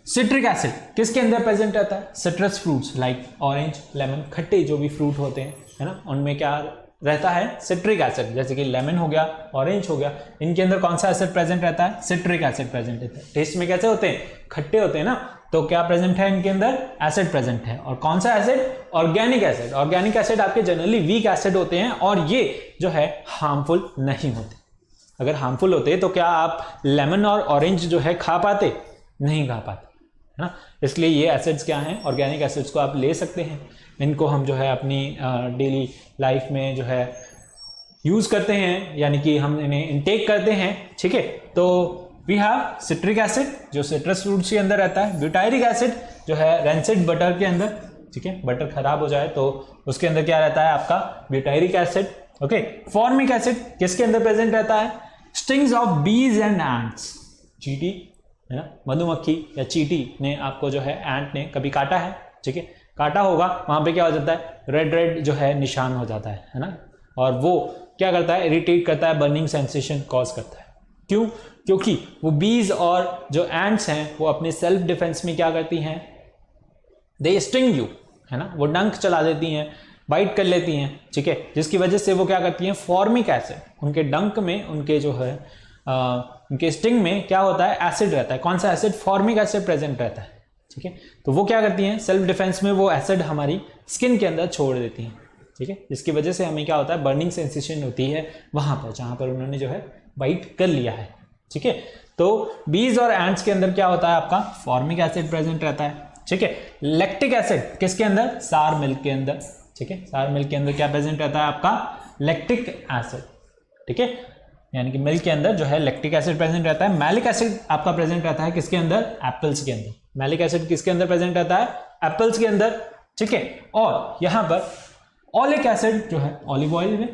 सिट्रिक एसिड किसके अंदर प्रेजेंट रहता है, citrus fruits like orange, lemon, खट्टे जो भी फ्रूट होते हैं, है ना, उनमें क्या रहता है, सिट्रिक एसिड। जैसे कि लेमन हो गया, ऑरेंज हो गया, इनके अंदर कौन सा एसिड प्रेजेंट रहता है, सिट्रिक एसिड प्रेजेंट रहता है। टेस्ट में कैसे होते हैं, खट्टे होते हैं ना, तो क्या प्रेजेंट है इनके अंदर, एसिड प्रेजेंट है। और कौन सा acid, organic acid. Organic acid आपके जनरली वीक एसिड होते हैं और ये जो है हार्मफुल नहीं होते। अगर हार्मफुल होते तो क्या आप लेमन और ऑरेंज जो है खा पाते, नहीं खा पाते, है ना। इसलिए ये एसिड्स क्या हैं, ऑर्गेनिक एसिड्स को आप ले सकते हैं। इनको हम जो है अपनी डेली लाइफ में जो है यूज करते हैं, यानी कि हम इन्हें इनटेक करते हैं। ठीक है, तो वी हैव सिट्रिक एसिड जो सिट्रस फ्रूट्स के अंदर रहता है, ब्यूटायरिक एसिड जो है रेंसिड बटर के अंदर। ठीक है, बटर खराब हो जाए तो उसके अंदर क्या रहता है आपका, butyric acid. Okay, formic acid किसके अंदर प्रेजेंट रहता है, स्टिंग्स ऑफ बीज एंड एंट्स। चींटी, है ना, मधुमक्खी या चींटी ने आपको जो है, एंट ने कभी काटा है, ठीक है, काटा होगा, वहां पे क्या हो जाता है, रेड रेड जो है निशान हो जाता है ना। और वो क्या करता है, इरिटेट करता है, बर्निंग सेंसेशन कॉज करता है। क्यों, क्योंकि वो बीज और जो एंट्स हैं वो अपने सेल्फ डिफेंस में क्या करती हैं, दे स्टिंग यू, है ना, वो डंक चला देती हैं, बाइट कर लेती हैं। ठीक है, जिसकी वजह से वो क्या करती हैं, फॉर्मिक एसिड उनके डंक में, उनके जो है उनके स्टिंग में क्या होता है, एसिड रहता है। कौन सा एसिड, फॉर्मिक एसिड प्रेजेंट रहता है, ठीक है। तो वो क्या करती हैं, सेल्फ डिफेंस में वो एसिड हमारी स्किन के अंदर छोड़ देती हैं, ठीक है, जिसकी वजह से हमें क्या होता है, बर्निंग सेंसेशन होती है वहां पर जहां पर उन्होंने जो है बाइट कर लिया है, ठीक है। तो बीज और एंट्स के अंदर क्या होता है, आपका फॉर्मिक एसिड प्रेजेंट रहता है, ठीक है। लैक्टिक एसिड किसके अंदर, सार मिल्क के अंदर, ठीक है। सार मिल्क के अंदर क्या प्रेजेंट रहता है, आपका लैक्टिक एसिड, ठीक है, यानी कि मिल्क के अंदर जो है लैक्टिक एसिड प्रेजेंट रहता है। मैलिक एसिड आपका प्रेजेंट रहता है किसके अंदर, एप्पल्स के अंदर। मैलिक एसिड किसके अंदर प्रेजेंट रहता है, एप्पल्स के अंदर, ठीक है। और यहां पर ऑलिक एसिड जो है ऑलिव ऑयल में,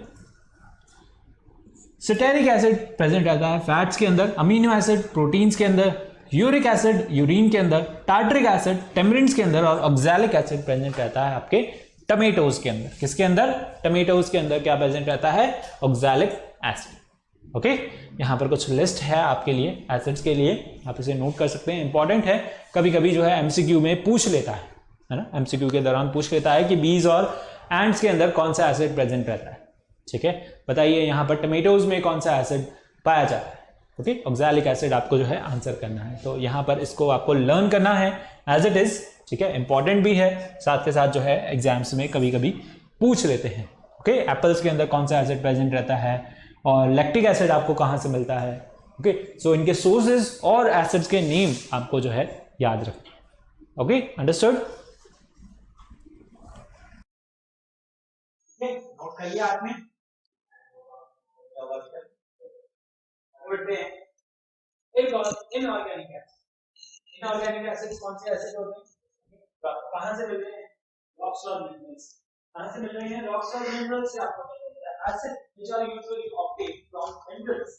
सिटेरिक एसिड प्रेजेंट रहता है फैट्स के अंदर, अमीनो एसिड प्रोटीन्स के अंदर, यूरिक एसिड यूरिन के अंदर, टार्टरिक एसिड टेमरिन्स के अंदर, और ऑक्सैलिक एसिड प्रेजेंट रहता है आपके टमेटोज के अंदर। किसके अंदर, टमेटोज के अंदर क्या प्रेजेंट रहता है, ऑक्सैलिक एसिड, ओके। यहां पर कुछ लिस्ट है आपके लिए एसिड्स के लिए, आप इसे नोट कर सकते हैं, इंपॉर्टेंट है, कभी कभी जो है एमसीक्यू में पूछ लेता है ना, एमसीक्यू के दौरान पूछ लेता है कि बीज और एंड्स के अंदर कौन सा एसिड प्रेजेंट रहता है, ठीक है। बताइए यहां पर टमेटोज में कौन सा एसिड पाया जाता है, ओके, ऑक्सैलिक एसिड आपको जो है आंसर करना है। तो यहां पर इसको आपको लर्न करना है एज इट इज, ठीक है, इंपॉर्टेंट भी है, साथ के साथ जो है एग्जाम्स में कभी कभी पूछ लेते हैं, ओके। एप्पल्स के अंदर कौन सा एसिड प्रेजेंट रहता है, और लैक्टिक एसिड आपको कहां से मिलता है, ओके। सो इनके सोर्सेज और एसिड्स के नेम आपको जो है याद रखने हैं, ओके, अंडरस्टूड। नोट कर लिया आपने, इनऑर्गेनिक एसिड, इनऑर्गेनिक एसिड्स कौन से एसिड होते हैं, कहां से मिल रहे हैं, रॉक्स और मिनरल्स, कहां से मिल रहे हैं, रॉक्स और मिनरल्स से आपको मिलता है acid which are usually obtained from minerals,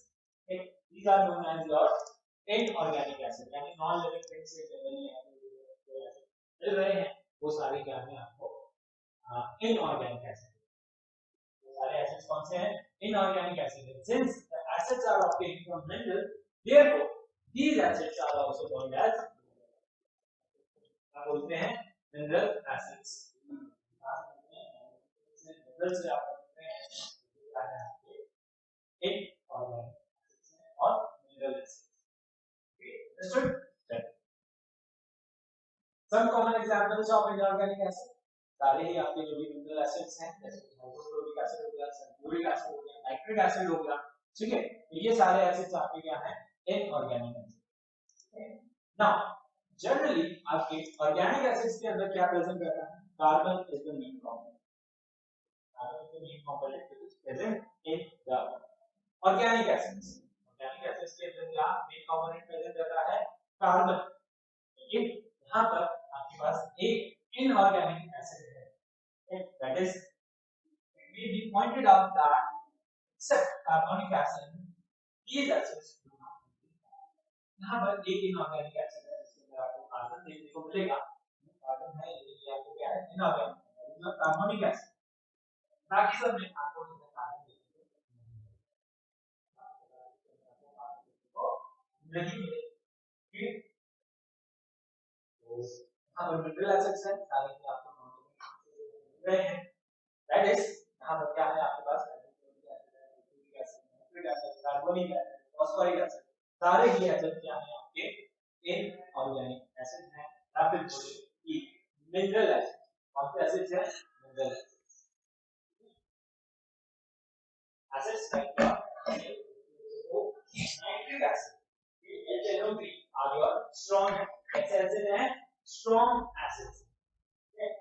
these are known as your inorganic acid, यानी नॉन लिविंग थिंग्स से जनरली मिल रहे हैं वो सारे क्या हैं आपको इनऑर्गेनिक एसिड। सारे एसिड्स कौन से हैं, inorganic acid. Since the acids are obtained from mineral, therefore these acids are also called as, क्या बोलते हैं, मिनरल एसिड्स। मिनरल से आप बोलते हैं क्या है आपके इनऑर्गेनिक एसिड्स और mineral acids, okay, understood. Some common examples of inorganic acid, सारे ही आपके जो भी मिनरल एसिड्स हैं, जैसे हाइड्रोक्लोरिक एसिड हो गया, सल्फ्यूरिक एसिड हो गया, नाइट्रिक एसिड हो गया, ठीक है, तो ये सारे एसिड्स आपके क्या हैं, इनऑर्गेनिक एसिड। नाउ जनरली आपके ऑर्गेनिक एसिड्स के अंदर क्या प्रेजेंट रहता है, carbon is the main component, carbon is the main component which is present in the organic acids. Organic acids के अंदर क्या मेन कंपोनेंट प्रेजेंट रहता है, कार्बन, लेकिन यहां पर आपके पास एक इनऑर्गेनिक एसिड है, that is it may be pointed out that except carbonic acid these acids do not contain, यहां पर एक इनऑर्गेनिक एसिड है जिसके अंदर आपको कार्बन देखने को मिलेगा, कार्बन है लेकिन ये आपको क्या है, इनऑर्गेनिक है, मतलब कार्बोनिक एसिड, बाकी सब में आपको जो है कार्बन देखने को नहीं मिलेगा, यहाँ पर मिनरल एसिड्स हैं, सारे के आपको मिल रहे हैं, दैट इज यहाँ पर क्या है आपके पास hydrochloric acid, nitric acid, carbonic acid, phosphoric acid, सारे ही एसिड क्या हैं आपके इनऑर्गेनिक एसिड हैं, या फिर बोलिए कि मिनरल एसिड। कौन से एसिड्स हैं, mineral acids like nitric acid, HNO3 are your strong acid है, strong acids, okay,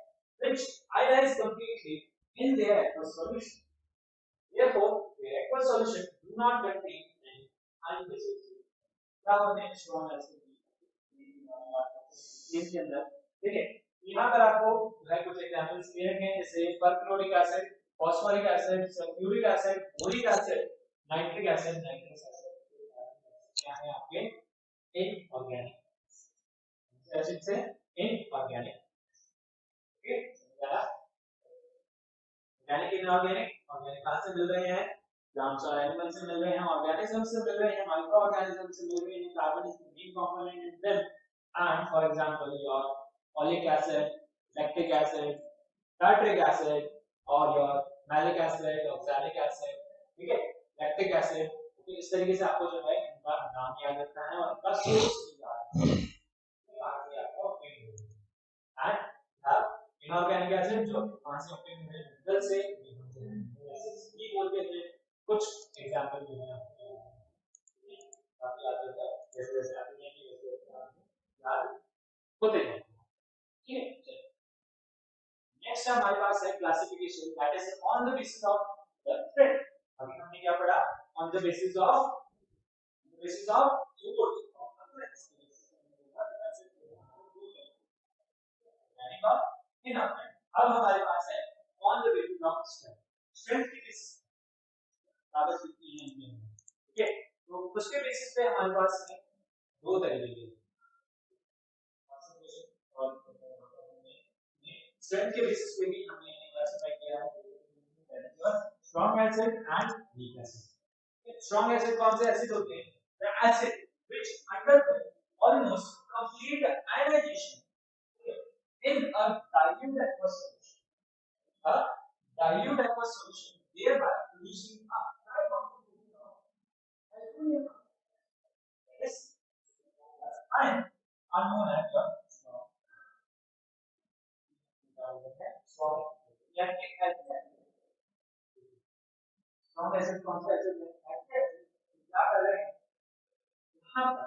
which ionize completely in their aqueous solution. Therefore, their aqueous solution do not contain any ionic substances. क्या होते हैं strong acids इसके अंदर, ठीक है। यहाँ पर आपको जो है कुछ एग्जांपल्स दिए हैं, जैसे perchloric acid, phosphoric acid, sulphuric acid, boric acid, nitric acid, nitrous acid, क्या है आपके इनऑर्गेनिक एसिड से inorganic, okay. Organic inorganic, organic कहां से मिल रहे हैं, प्लांट्स और एनिमल्स से मिल रहे हैं, ऑर्गेनिज्म से मिल रहे हैं, माइक्रो ऑर्गेनिज्म से मिल रहे हैं, carbon is the main component in them, and for example your oleic acid, lactic acid, tartaric acid, और your malic acid, oxalic acid, ठीक है, लैक्टिक एसिड, तो इस तरीके से आपको जो है इनका नाम याद रखना है और इनका सोर्स याद रखना है। आगे आपको ऑप्टेन होगा एंड हैव इनऑर्गेनिक एसिड जो कहां से ऑप्टेन हुए मिनरल से ये बोलते थे कुछ एग्जांपल जो है आपको याद होता है जैसे जैसे आप ये की वैसे याद होते हैं ठीक है। नेक्स्ट हमारे पास है classification that is on the basis of the trend. अभी हमने क्या पढ़ा on the basis of source अब हमारे पास है on the basis of strength. Strength की बेसिस ताकत कितनी है इनमें ठीक है। तो उसके बेसिस पे हमारे पास है दो तरीके के और स्ट्रेंथ के बेसिस पे भी हमने क्लासिफाई किया है strong acid and weak acid. Strong acid कौन से एसिड होते हैं? The acid which undergo almost complete ionisation in a dilute aqueous solution. A dilute aqueous solution, thereby producing a high concentration of aluminium. This ion are known as the strong. Strong acid कौन सा acid है? क्या कर रहे हैं? यहाँ पर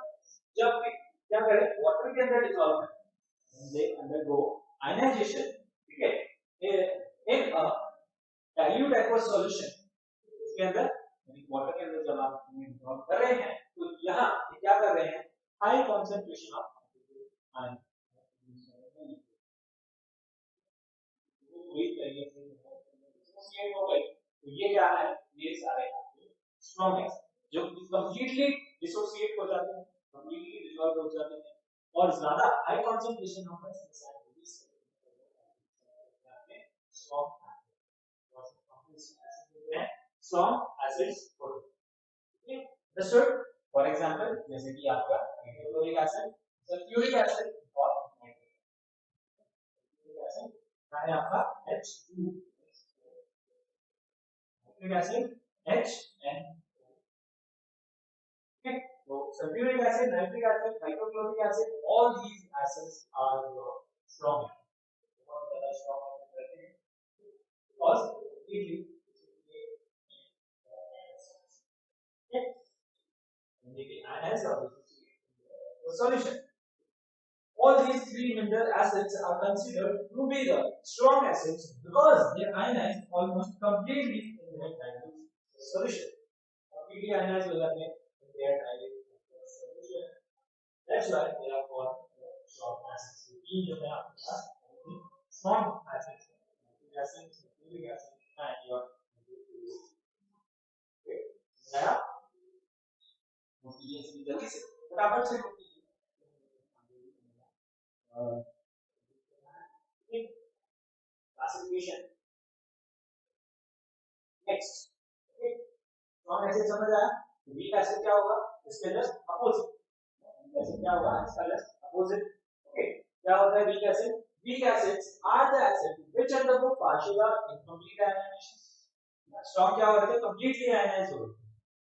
जब क्या करें वाटर के अंदर डिसॉल्व करें they undergo ionization ठीक है in a dilute aqueous solution इसके अंदर वाटर के अंदर जब आप डिसॉल्व कर रहे हैं तो यहाँ क्या कर रहे हैं हाई कंसंट्रेशन ऑफ आयन पूरी तरीके से डिसोसिएट हो गए तो ये क्या है ये सारे स्ट्रॉन्ग है जो कंप्लीटली डिसोसिएट हो जाते हैं कंप्लीटली डिसॉल्व हो जाते हैं और ज्यादा हाई कंसंट्रेशन होगा इसके साथ स्ट्रॉन्ग एसिड्स होते हैं अंडरस्टूड। फॉर एग्जांपल जैसे कि आपका हाइड्रोक्लोरिक एसिड सल्फ्यूरिक एसिड और नाइट्रिक एसिड है आपका H2 nitric acid HN so sulfuric acid, nitric acid, hydrochloric acid, all these acids are strong. बहुत ज़्यादा strong रहते हैं because completely solution. All these three mineral acids are considered to be the strong acids because they ionize almost completely in their dilute solution. Completely ionize हो जाते हैं in their dilute solution. That's why they are called strong acids. तीन जो है आपके पास strong acids, nitric acid, sulfuric acid, and your नया ये जल्दी से फटाफट से क्लासिफिकेशन नेक्स्ट स्ट्रॉन्ग एसिड समझ आया वीक एसिड क्या होगा इसके जस्ट अपोजिट एसिड क्या होगा इसका जस्ट अपोजिट ओके क्या होता है weak acids are the acid which undergo partial और इनकम्प्लीट आयनाइजेशन। स्ट्रॉन्ग क्या होते हैं कंप्लीटली आयनाइज होते हैं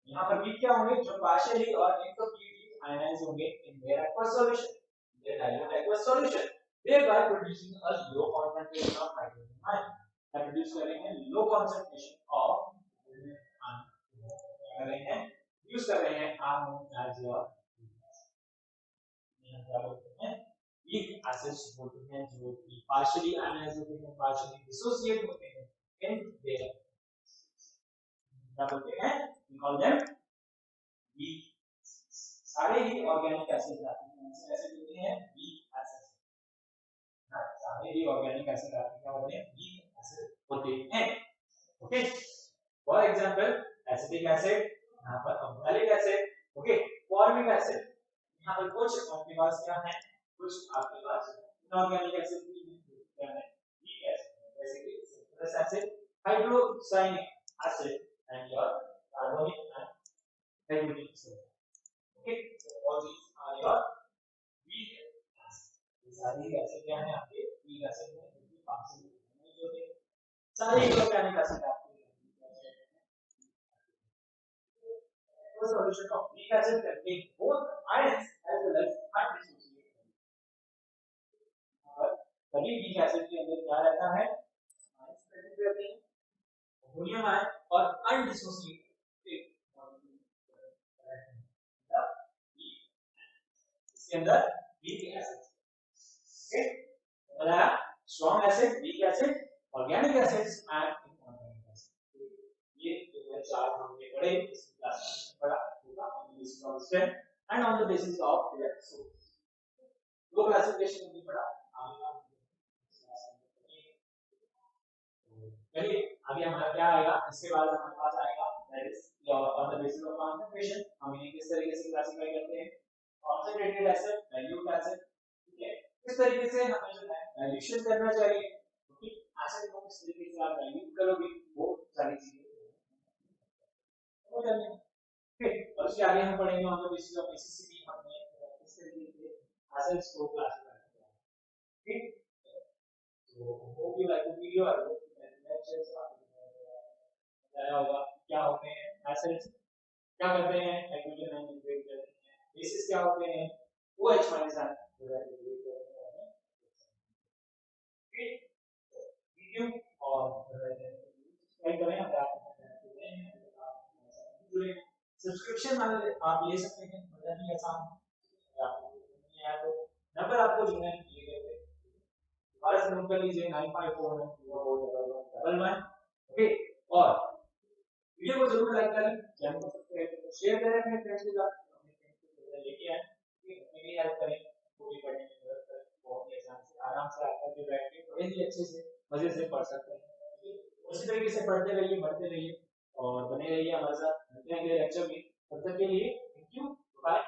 यहां पर वीक क्या होंगे जो पार्शियली और इनकम्प्लीटली आयनाइज होंगे in their aqueous solution their dilute aqueous solution thereby producing a low concentration of hydrogen ion that produce करेंगे low concentration of यूज कर रहे हैं आप as your क्या बोलते हैं वीक एसिड्स बोलते हैं जो कि पार्शियली आयनाइज होते हैं पार्शियली डिसोसिएट होते हैं इन देयर क्या बोलते हैं we call them weak सारे ही ऑर्गेनिक एसिड आते हैं ऐसे होते हैं वीक एसिड सारे ही ऑर्गेनिक एसिड आते हैं क्या होते हैं वीक एसिड होते हैं okay for example acetic acid यहां पर oxalic acid okay formic acid यहां पर कुछ आपके पास क्या है कुछ आपके पास इनऑर्गेनिक एसिड भी क्या है वीक एसिड जैसे कि sulphuric acid hydrocyanic acid and your carbonic and hydronic acid okay all these are your weak acid सारी एसिड क्या है आपके वीक एसिड है जो कि पार्शियली यूज होते हैं सारे इनऑर्गेनिक एसिड आपके solution of weak acid contain both ions as well as undissociated और सभी weak acid के अंदर क्या रहता है ions प्रेजेंट रहते हैं अमोनियम आयन और अनडिसोसिएटेड इसके अंदर weak acid ओके मतलब strong acid weak acid organic acids and inorganic acids ये जो है चार हमने पढ़े इस क्लास में पढ़ा होगा on the basis of strength and on the basis of their source दो क्लासिफिकेशन भी पढ़ा चलिए आगे हमारा क्या आएगा इसके बाद हमारे पास आएगा that is on the basis of concentration हम इन्हें किस तरीके से क्लासिफाई करते हैं कॉन्सेंट्रेटेड एसिड डाइल्यूट एसिड ठीक है इस तरीके से हमें जो है डाइल्यूशन करना चाहिए क्योंकि एसिड को किस तरीके से आप डाइल्यूट करोगे वो सारी चीजें हो जाएंगी फिर और उसके आगे हम पढ़ेंगे on the basis of basicity हमने किस तरीके से एसिड्स को क्लासिफाई किया ठीक तो hope you like the video I hope lectures आपको बताया होगा क्या होते हैं एसिड्स क्या करते हैं हाइड्रोजन आयन ब्रेक करते हैं बेसिस क्या होते हैं OH माइनस आयन ब्रेक करते हैं ठीक वीडियो और सब्सक्राइब करें अगर आप जुड़े सब्सक्रिप्शन आप ले सकते हैं मजा नहीं आसान आपको नहीं आया तो नंबर आपको जो है दिए गए थे दोबारा से नोट कर लीजिए 95491111 ओके और वीडियो को जरूर लाइक करें चैनल को सब्सक्राइब करें शेयर करें अपने फ्रेंड्स के साथ अपने फ्रेंड्स को लेके आए अपने भी हेल्प करें वो भी पढ़ने में मदद करें बहुत ही आसान से आराम से आप करके बैठ के थोड़े ही अच्छे से मजे से पढ़ सकते हैं उसी तरीके से पढ़ते रहिए बढ़ते रहिए और बने रहिए हमारे साथ मिलते हैं अगले लेक्चर में तब तक के लिए थैंक यू बाय